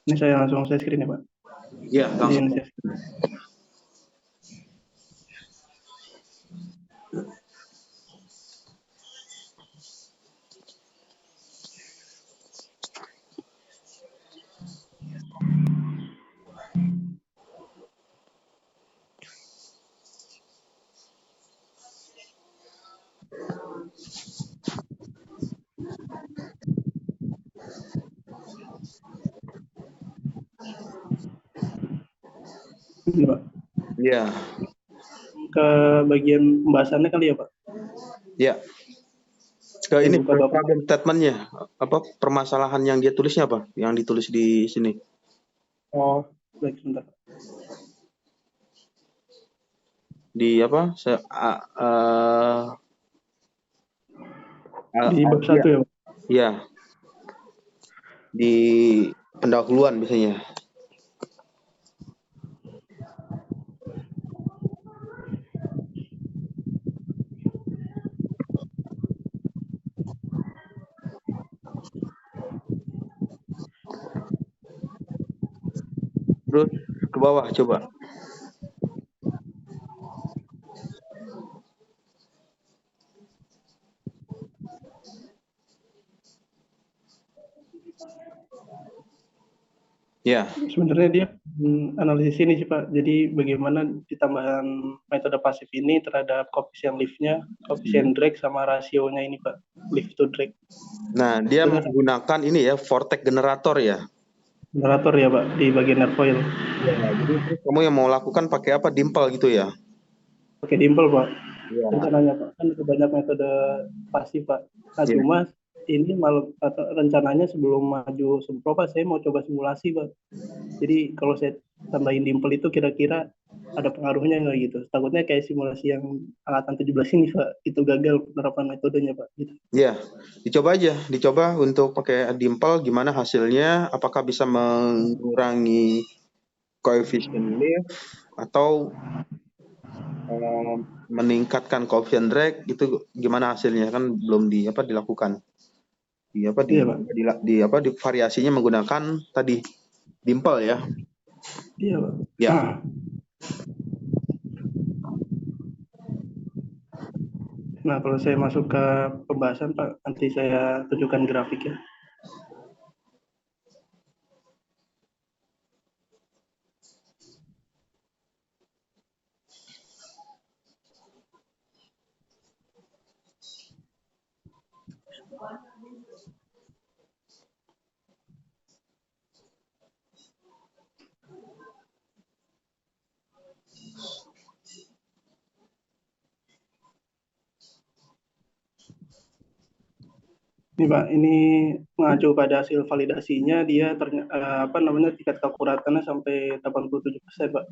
Ini saya langsung share screen ya, Pak. Iya, Jadi langsung. ini share screen. Ini, Pak. Iya, Ke bagian pembahasannya kali ya, Pak. iya. Ke Saya ini buka Bapak. problem statementnya, apa permasalahan yang dia tulisnya apa? Yang ditulis di sini. Oh, baik sebentar. Di apa? Di bab Iya, 1 ya, Pak. iya. Di pendahuluan biasanya. Terus ke bawah coba. Ya, Sebenarnya dia analisis ini sih, Pak. Jadi bagaimana ditambahan metode pasif ini terhadap coefficient lift-nya, coefficient drag sama rasionya ini, Pak. Lift to drag. nah dia Itu kan menggunakan ini ya, vortex generator ya. generator ya, Pak, di bagian airfoil. Ya, jadi terus kamu yang mau lakukan pakai apa? Dimple gitu ya? Pakai dimple, Pak. Iya. Rencananya, Pak. Kan ada banyak metode pasif, Pak. Nah, Iya. cuma ini malah rencananya sebelum maju sempro, Pak, saya mau coba simulasi, Pak. Jadi kalau saya tambahin dimple itu kira-kira ada pengaruhnya nggak gitu? Takutnya kayak simulasi yang angkatan 17 ini, Pak, itu gagal penerapan metodenya, Pak. Gitu. Iya, dicoba untuk pakai dimple gimana hasilnya? Apakah bisa mengurangi coefficient lift atau meningkatkan coefficient drag itu gimana hasilnya kan belum dilakukan Iya, Pak. di variasinya menggunakan tadi dimple ya. Iya, Pak. Ya. Nah, kalau saya masuk ke pembahasan, Pak, nanti saya tunjukkan grafiknya. Ini Pak, ini mengacu pada hasil validasinya dia tingkat keakuratannya sampai 87% Pak.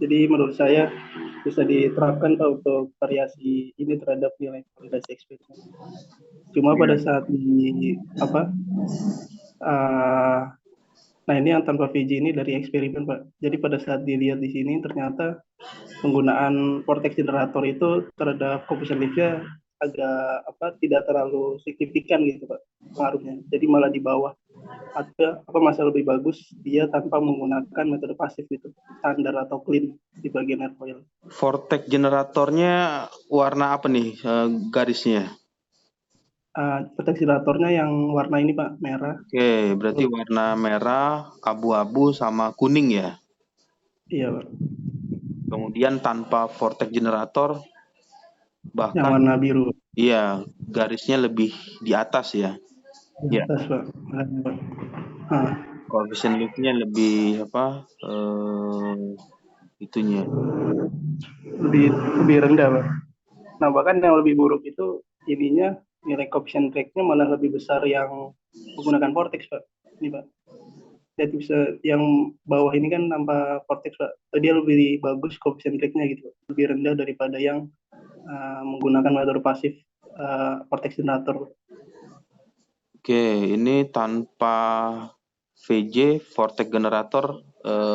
Jadi menurut saya bisa diterapkan Pak untuk variasi ini terhadap nilai validasi eksperimen. Cuma pada saat nah ini yang tanpa VJ ini dari eksperimen Pak. Jadi pada saat dilihat di sini ternyata penggunaan vortex generator itu terhadap coefficient lift-nya agak tidak terlalu signifikan gitu Pak pengaruhnya. Jadi malah di bawah masa lebih bagus dia tanpa menggunakan metode pasif gitu, standar atau clean di bagian airfoil. Vortex generatornya warna apa nih garisnya? Vortex generatornya yang warna ini Pak, merah. Oke, berarti warna merah, abu-abu sama kuning ya. Iya Pak. Kemudian tanpa vortex generator Yang bahkan warna biru. iya garisnya lebih di atas ya. Di Ya. atas Pak. Coefficient lift-nya lebih itunya. Lebih rendah Pak. Nah bahkan yang lebih buruk itu ininya nilai coefficient drag-nya malah lebih besar yang menggunakan vortex Pak. Ini Pak. Jadi bisa yang bawah ini kan tanpa vortex Pak. Dia lebih bagus coefficient drag-nya gitu. Lebih rendah daripada yang menggunakan metode pasif vortex generator. Oke, ini tanpa VJ vortex generator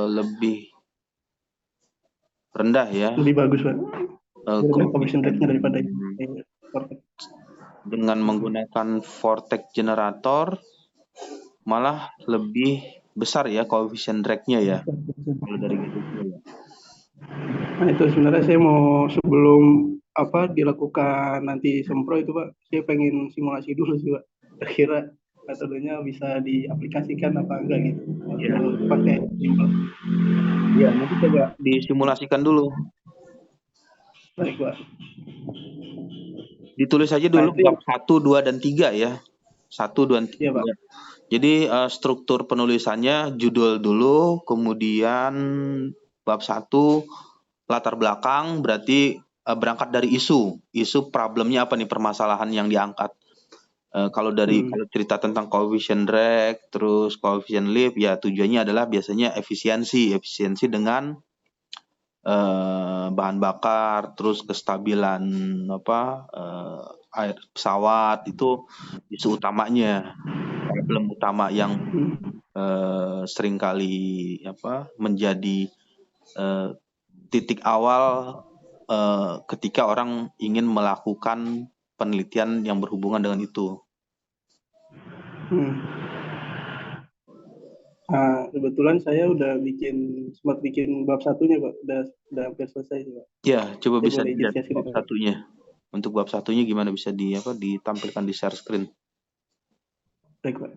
lebih rendah ya. Lebih bagus Pak. Coefficient drag-nya daripada vortex. Dengan menggunakan vortex generator malah lebih besar ya koefisien drag-nya ya kalau dari gedungnya ya. Nah itu sebenarnya saya mau sebelum dilakukan nanti sempro itu Pak, saya pengen simulasi dulu sih Pak. Kira-kira metodenya bisa diaplikasikan apa enggak gitu Ya, waktu pakai simpel. ya nanti coba disimulasikan dulu. Baik Pak. Ditulis aja Nah dulu itu yang bab 1, 2, dan 3 ya. 1, 2, dan ya Pak. 3. Jadi struktur penulisannya judul dulu, kemudian bab 1 latar belakang berarti berangkat dari isu problemnya apa nih, permasalahan yang diangkat. Kalau Hmm. cerita tentang coefficient drag, terus coefficient lift, ya tujuannya adalah biasanya efisiensi dengan bahan bakar, terus kestabilan air pesawat, itu isu utamanya, problem utama yang seringkali menjadi titik awal ketika orang ingin melakukan penelitian yang berhubungan dengan itu. Nah, kebetulan saya udah sempat bikin bab satunya Pak, udah hampir selesai sih Pak. Ya, coba Saya bisa boleh izin dilihat share screen bab Pak. satunya. Untuk bab satunya gimana, bisa ditampilkan di share screen. Baik Pak.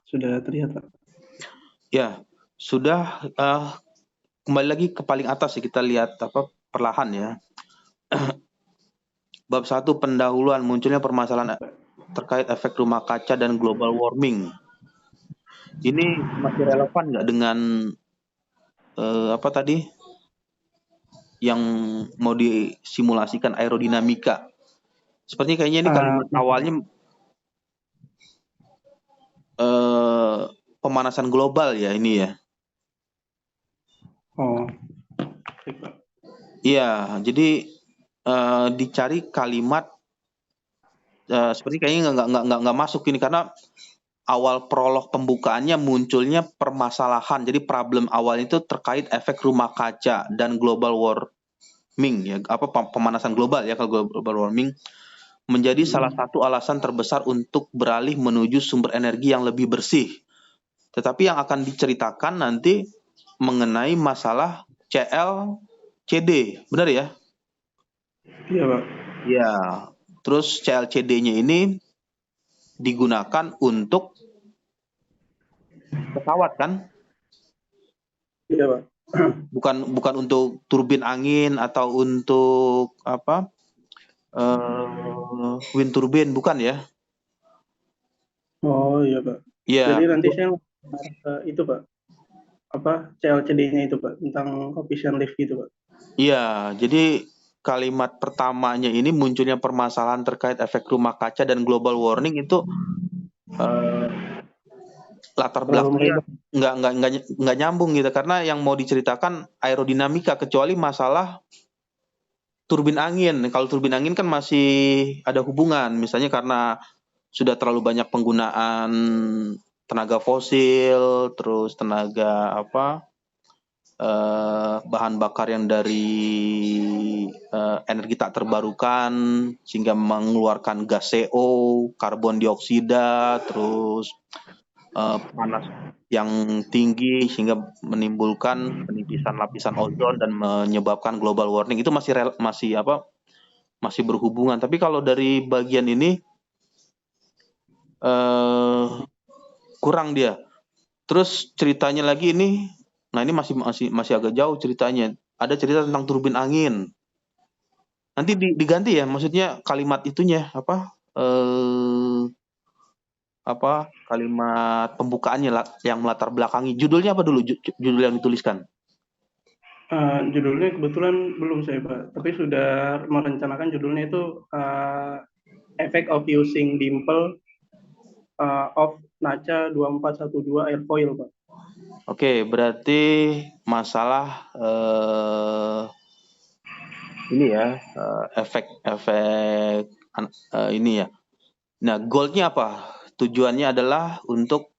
Sudah terlihat Pak. Ya, sudah. Kembali lagi ke paling atas ya, kita lihat perlahan ya. Bab 1 pendahuluan, munculnya permasalahan terkait efek rumah kaca dan global warming. Ini masih relevan nggak dengan tadi yang mau disimulasikan, aerodinamika? Sepertinya kayaknya ini kalimat awalnya pemanasan global ya ini ya. Oh, baik Pak. Iya, jadi dicari kalimat seperti kayaknya nggak masuk ini, karena awal prolog pembukaannya munculnya permasalahan. Jadi problem awal itu terkait efek rumah kaca dan global warming ya, pemanasan global ya. Kalau global warming menjadi salah satu alasan terbesar untuk beralih menuju sumber energi yang lebih bersih. Tetapi yang akan diceritakan nanti mengenai masalah CLCD, benar ya? Iya Pak. Ya, terus CLCD-nya ini digunakan untuk pesawat kan? Iya Pak. Bukan untuk turbin angin atau untuk wind turbine, bukan ya? Oh iya Pak. Jadi Iya, nanti saya itu Pak, CLCD-nya itu Pak, tentang coefficient lift gitu Pak. iya. Jadi kalimat pertamanya ini munculnya permasalahan terkait efek rumah kaca dan global warming itu latar belakangnya nggak nyambung gitu, karena yang mau diceritakan aerodinamika, kecuali masalah turbin angin. Kalau turbin angin kan masih ada hubungan, misalnya karena sudah terlalu banyak penggunaan tenaga fosil, terus tenaga bahan bakar yang dari energi tak terbarukan sehingga mengeluarkan gas CO, karbon dioksida, terus panas yang tinggi sehingga menimbulkan penipisan lapisan ozon dan menyebabkan global warming. Itu masih berhubungan. Tapi kalau dari bagian ini kurang dia. Terus ceritanya lagi ini, nah ini masih agak jauh ceritanya. Ada cerita tentang turbin angin. Nanti diganti ya, maksudnya kalimat itunya kalimat pembukaannya yang melatar belakangi. Judulnya apa dulu? Judul yang dituliskan? Judulnya kebetulan belum saya Pak, tapi sudah merencanakan judulnya itu Effect of Using Dimple of NACA 2412 Airfoil Pak. Oke, berarti masalah ini ya, efek ini ya. Nah, goalnya apa? Tujuannya adalah untuk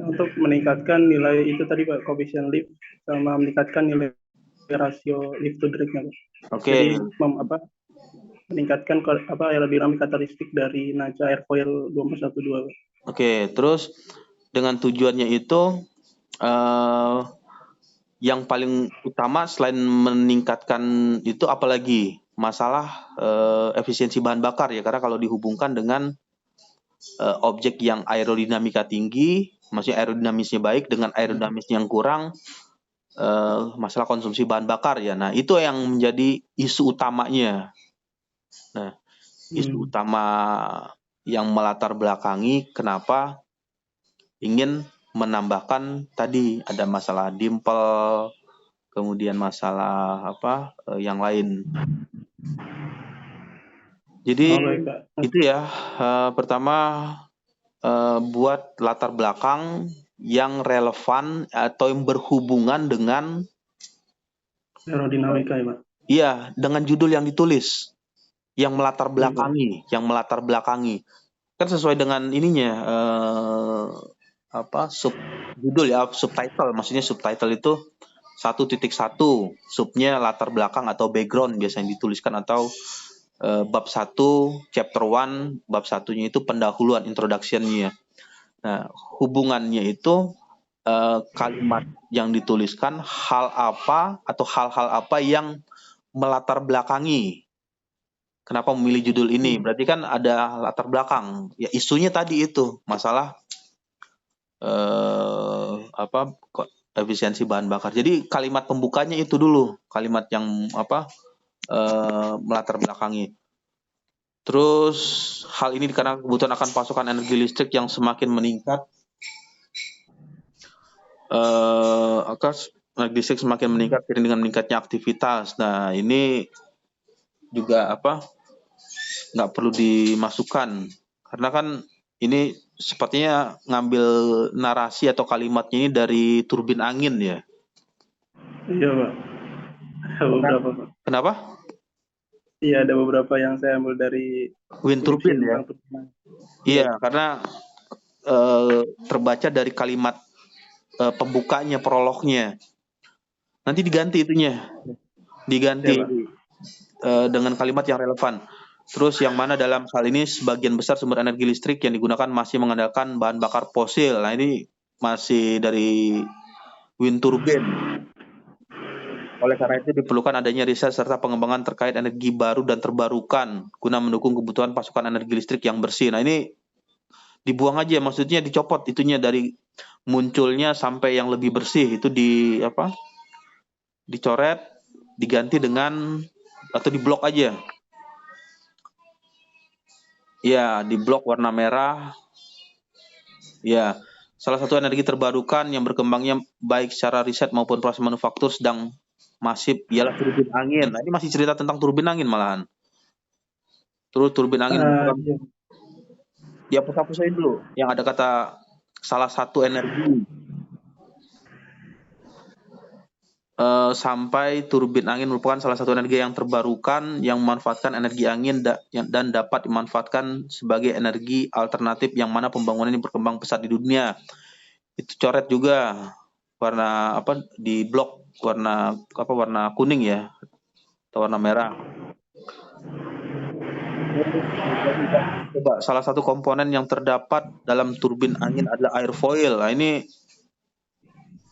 untuk meningkatkan nilai itu tadi Pak, coefficient lift, sama meningkatkan nilai rasio lift to drag-nya Pak. Oke. Jadi meningkatkan aerodinamik kataristik dari Nacha Airfoil 2412, Pak. Oke, terus dengan tujuannya itu eh, yang paling utama selain meningkatkan itu apalagi masalah efisiensi bahan bakar ya, karena kalau dihubungkan dengan objek yang aerodinamika tinggi, maksudnya aerodinamisnya baik dengan aerodinamisnya yang kurang, masalah konsumsi bahan bakar ya. Nah, itu yang menjadi isu utamanya. Nah, isu utama yang melatar belakangi kenapa ingin menambahkan tadi ada masalah dimple, kemudian masalah yang lain. Jadi baik, Pak. itu ya pertama buat latar belakang yang relevan atau yang berhubungan dengan Aerodinamika ya, Pak. iya dengan judul yang ditulis yang melatar belakangi kan sesuai dengan ininya sub judul ya, subtitle, maksudnya subtitle itu 1.1 subnya latar belakang atau background biasanya dituliskan, atau bab 1 chapter 1 bab satunya itu pendahuluan, introduction-nya. Nah, hubungannya itu kalimat yang dituliskan hal apa atau hal-hal apa yang melatar belakangi kenapa memilih judul ini. Berarti kan ada latar belakang. Ya isunya tadi itu masalah efisiensi bahan bakar. Jadi kalimat pembukanya itu dulu, kalimat yang melatar belakangi. Terus hal ini dikarenakan kebutuhan akan pasokan energi listrik yang semakin meningkat. Energi listrik semakin meningkat seiring dengan meningkatnya aktivitas. Nah, ini juga nggak perlu dimasukkan karena kan ini sepertinya ngambil narasi atau kalimatnya ini dari turbin angin ya. Iya, Pak. Ada beberapa, Pak. Kenapa? Iya, ada beberapa yang saya ambil dari wind turbine ya. Iya, karena terbaca dari kalimat pembukanya, prolognya. Nanti diganti itunya. Diganti dengan kalimat yang relevan. Terus yang mana dalam hal ini sebagian besar sumber energi listrik yang digunakan masih mengandalkan bahan bakar fosil. Nah, ini masih dari wind turbine. Oleh karena itu diperlukan adanya riset serta pengembangan terkait energi baru dan terbarukan guna mendukung kebutuhan pasokan energi listrik yang bersih. Nah, ini dibuang aja, maksudnya dicopot itunya dari munculnya sampai yang lebih bersih itu dicoret, diganti dengan atau diblok aja. Ya, diblok warna merah. Ya, salah satu energi terbarukan yang berkembangnya baik secara riset maupun proses manufaktur sedang masif ialah turbin angin. Nah, ini masih cerita tentang turbin angin malahan. Terus turbin angin ya hapus-hapusin dulu yang ada kata salah satu energi sampai turbin angin merupakan salah satu energi yang terbarukan yang memanfaatkan energi angin dan dapat dimanfaatkan sebagai energi alternatif yang mana pembangunan ini berkembang pesat di dunia. Itu coret juga warna di blok warna kuning ya atau warna merah. Coba salah satu komponen yang terdapat dalam turbin angin adalah airfoil. Nah, ini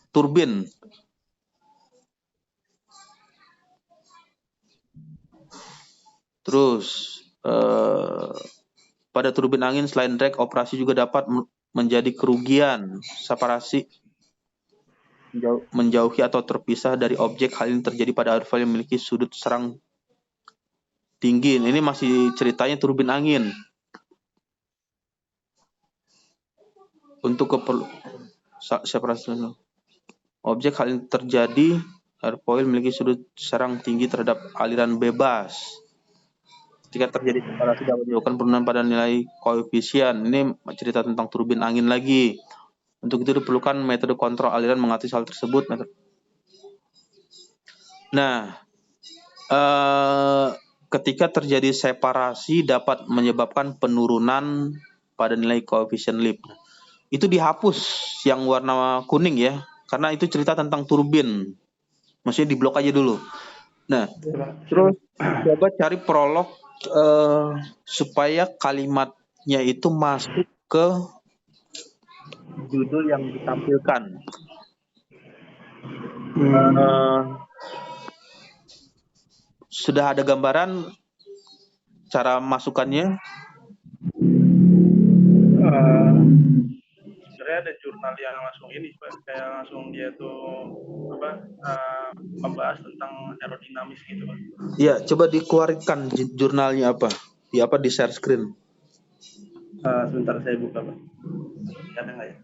turbin. Terus pada turbin angin selain drag operasi juga dapat menjadi kerugian separasi menjauhi atau terpisah dari objek. Hal ini terjadi pada airfoil yang memiliki sudut serang tinggi. Ini masih ceritanya turbin angin. Untuk separasi objek hal ini terjadi airfoil memiliki sudut serang tinggi terhadap aliran bebas. Ketika terjadi separasi dapat menyebabkan penurunan pada nilai koefisien. Ini cerita tentang turbin angin lagi. Untuk itu diperlukan metode kontrol aliran mengatasi hal tersebut. Nah, ketika terjadi separasi dapat menyebabkan penurunan pada nilai koefisien Lipp. Itu dihapus yang warna kuning ya, karena itu cerita tentang turbin. Maksudnya diblok aja dulu. Nah, terus coba cari prolog supaya kalimatnya itu masuk ke judul yang ditampilkan. Sudah ada gambaran cara masukannya? Sebenarnya ada jurnal yang langsung ini Pak, kayak langsung dia tuh membahas tentang aerodinamis gitu Pak. Ya, coba dikeluarkan jurnalnya apa? Di share screen. Sebentar saya buka Pak. Ada nggak ya?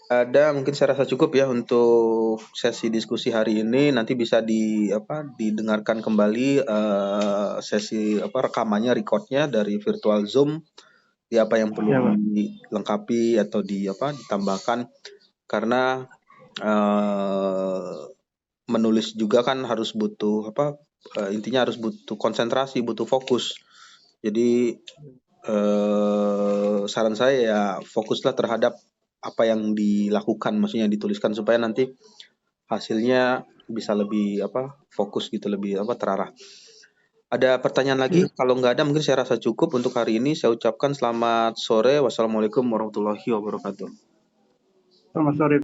Ada, mungkin saya rasa cukup ya untuk sesi diskusi hari ini. Nanti bisa didengarkan kembali sesi rekamannya, recordnya dari virtual Zoom. Apa yang perlu dilengkapi atau ditambahkan, karena menulis juga kan harus butuh intinya harus butuh konsentrasi, butuh fokus. Jadi saran saya ya fokuslah terhadap apa yang dilakukan, maksudnya dituliskan, supaya nanti hasilnya bisa lebih fokus gitu, lebih terarah. Ada pertanyaan lagi? Kalau nggak ada, mungkin saya rasa cukup untuk hari ini. Saya ucapkan selamat sore. Wassalamualaikum warahmatullahi wabarakatuh. Selamat sore.